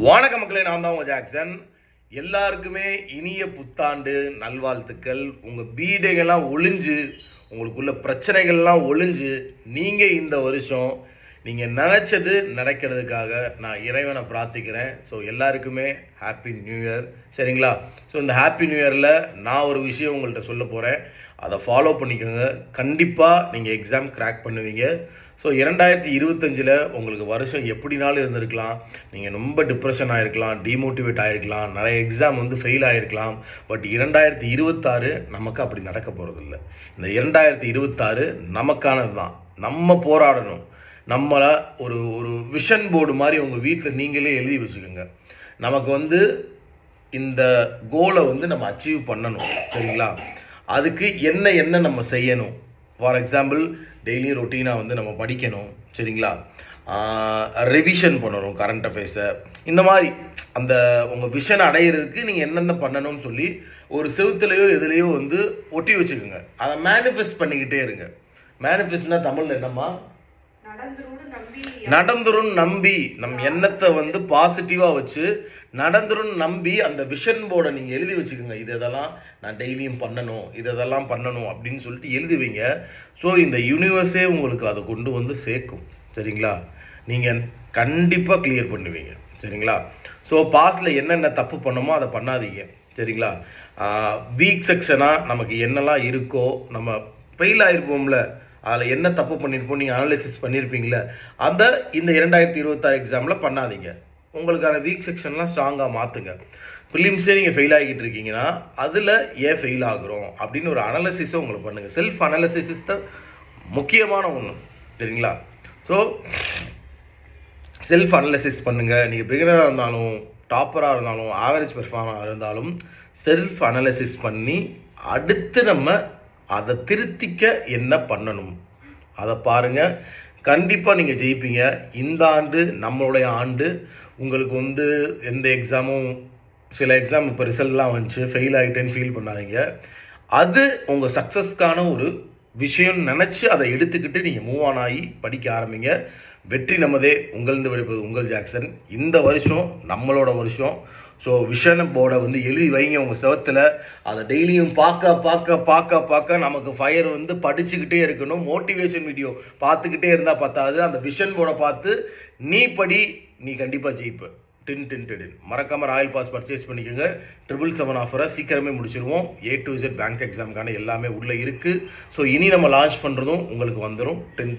வணக்க மக்களே, நான் தான் உங்கள் ஜாக்சன். எல்லாருக்குமே இனிய புத்தாண்டு நல்வாழ்த்துக்கள். உங்கள் பீடைகள்லாம் ஒளிஞ்சு, உங்களுக்குள்ள பிரச்சனைகள்லாம் ஒளிஞ்சு, நீங்கள் இந்த வருஷம் நீங்கள் நினச்சது நடக்கிறதுக்காக நான் இறைவனை பிரார்த்திக்கிறேன். ஸோ எல்லாருக்குமே ஹாப்பி நியூ இயர், சரிங்களா? ஸோ இந்த ஹாப்பி நியூ இயரில் நான் ஒரு விஷயம் உங்கள்கிட்ட சொல்ல போகிறேன். அதை ஃபாலோ பண்ணிக்கோங்க. கண்டிப்பாக நீங்கள் எக்ஸாம் கிராக் பண்ணுவீங்க. ஸோ 2025 உங்களுக்கு வருஷம் எப்படினாலும் இருந்திருக்கலாம். நீங்கள் ரொம்ப டிப்ரெஷன் ஆகிருக்கலாம், டிமோட்டிவேட் ஆகிருக்கலாம், நிறைய எக்ஸாம் ஃபெயில் ஆகிருக்கலாம். பட் 2026 நமக்கு அப்படி நடக்க போகிறதில்ல. இந்த 2026 நமக்கானது தான். நம்ம போராடணும். நம்மளை ஒரு ஒரு விஷன் போர்டு மாதிரி உங்கள் வீட்டில் நீங்களே எழுதி வச்சுக்கோங்க. நமக்கு இந்த கோலை நம்ம அச்சீவ் பண்ணணும், சரிங்களா? அதுக்கு என்ன நம்ம செய்யணும்? ஃபார் எக்ஸாம்பிள், டெய்லியும் ரொட்டீனாக நம்ம படிக்கணும், சரிங்களா? ரிவிஷன் பண்ணணும் கரண்ட் அஃபேர்ஸை. இந்த மாதிரி அந்த உங்கள் விஷன் அடையிறதுக்கு நீங்கள் என்னென்ன பண்ணணும்னு சொல்லி ஒரு செவுத்துலையோ எதுலேயோ ஒட்டி வச்சுக்கோங்க. அதை மேனிஃபெஸ்ட் பண்ணிக்கிட்டே இருங்க. மேனிஃபெஸ்ட்னா தமிழில் என்னம்மா? நடந்துரும் நம்பி நம் எண்ணத்தை பாசிட்டிவாக வச்சு நடந்துரும் நம்பி அந்த விஷன் போர்டை நீங்கள் எழுதி வச்சுக்கோங்க. இதெல்லாம் நான் டெய்லியும் பண்ணணும், இதெல்லாம் பண்ணணும் அப்படின்னு சொல்லிட்டு எழுதுவீங்க. ஸோ இந்த யூனிவர்ஸே உங்களுக்கு அதை கொண்டு சேர்க்கும், சரிங்களா? நீங்கள் கண்டிப்பாக கிளியர் பண்ணுவீங்க, சரிங்களா? ஸோ பாஸ்டில் என்னென்ன தப்பு பண்ணணுமோ அதை பண்ணாதீங்க, சரிங்களா? வீக் செக்ஷனாக நமக்கு என்னெல்லாம் இருக்கோ, நம்ம ஃபெயில் ஆகிருப்போம்ல, அதில் என்ன தப்பு பண்ணியிருப்போம் நீங்கள் அனாலிசிஸ் பண்ணியிருப்பீங்களே, அதை இந்த 2026 எக்ஸாமில் பண்ணாதீங்க. உங்களுக்கான வீக் செக்ஷன்லாம் ஸ்ட்ராங்காக மாற்றுங்க. ப்ரிலிம்ஸே நீங்கள் ஃபெயில் ஆகிட்டு இருக்கீங்கன்னா அதில் ஏன் ஃபெயில் ஆகுறோம் அப்படின்னு ஒரு அனாலிசிஸை உங்களுக்கு பண்ணுங்கள். செல்ஃப் அனாலிசிஸ் தான் முக்கியமான ஒன்று, சரிங்களா? ஸோ செல்ஃப் அனாலிசிஸ் பண்ணுங்கள். நீங்கள் பிகினராக இருந்தாலும், டாப்பராக இருந்தாலும், ஆவரேஜ் பெர்ஃபார்மராக இருந்தாலும் செல்ஃப் அனாலிசிஸ் பண்ணி அடுத்து நம்ம அதை திருத்திக்க என்ன பண்ணணும் அதை பாருங்கள். கண்டிப்பாக நீங்கள் ஜெயிப்பீங்க. இந்த ஆண்டு நம்மளுடைய ஆண்டு. உங்களுக்கு எந்த எக்ஸாமும், சில எக்ஸாம் இப்போ ரிசல்ட்லாம் வந்துச்சு, ஃபெயில் ஆகிட்டேன்னு ஃபீல் பண்ணாதீங்க. அது உங்கள் சக்ஸஸ்க்கான ஒரு விஷயம்னு நினச்சி அதை எடுத்துக்கிட்டு நீங்கள் மூவ் ஆன் ஆகி படிக்க ஆரம்பிங்க. வெற்றி நமதே. உங்கள்ந்து விடுப்பது உங்கள் ஜாக்சன். இந்த வருஷம் நம்மளோட வருஷம். ஸோ விஷன் போர்டை எழுதி வைங்க உங்கள் செவத்தில். அதை டெய்லியும் பார்க்க நமக்கு ஃபயர் படிச்சுக்கிட்டே இருக்கணும். மோட்டிவேஷன் வீடியோ பார்த்துக்கிட்டே இருந்தால் பத்தாது. அந்த விஷன் போர்டை பார்த்து நீ படி, நீ கண்டிப்பாக ஜெயிப்ப. டின் மறக்காமல் ராயல் பாஸ் பர்ச்சேஸ் பண்ணிக்கோங்க. 777 ஆஃபரை சீக்கிரமே முடிச்சிருவோம். A to Z பேங்க் எக்ஸாமுக்கான எல்லாமே உள்ளே இருக்குது. ஸோ இனி நம்ம லான்ச் பண்ணுறதும் உங்களுக்கு வந்துடும். டின்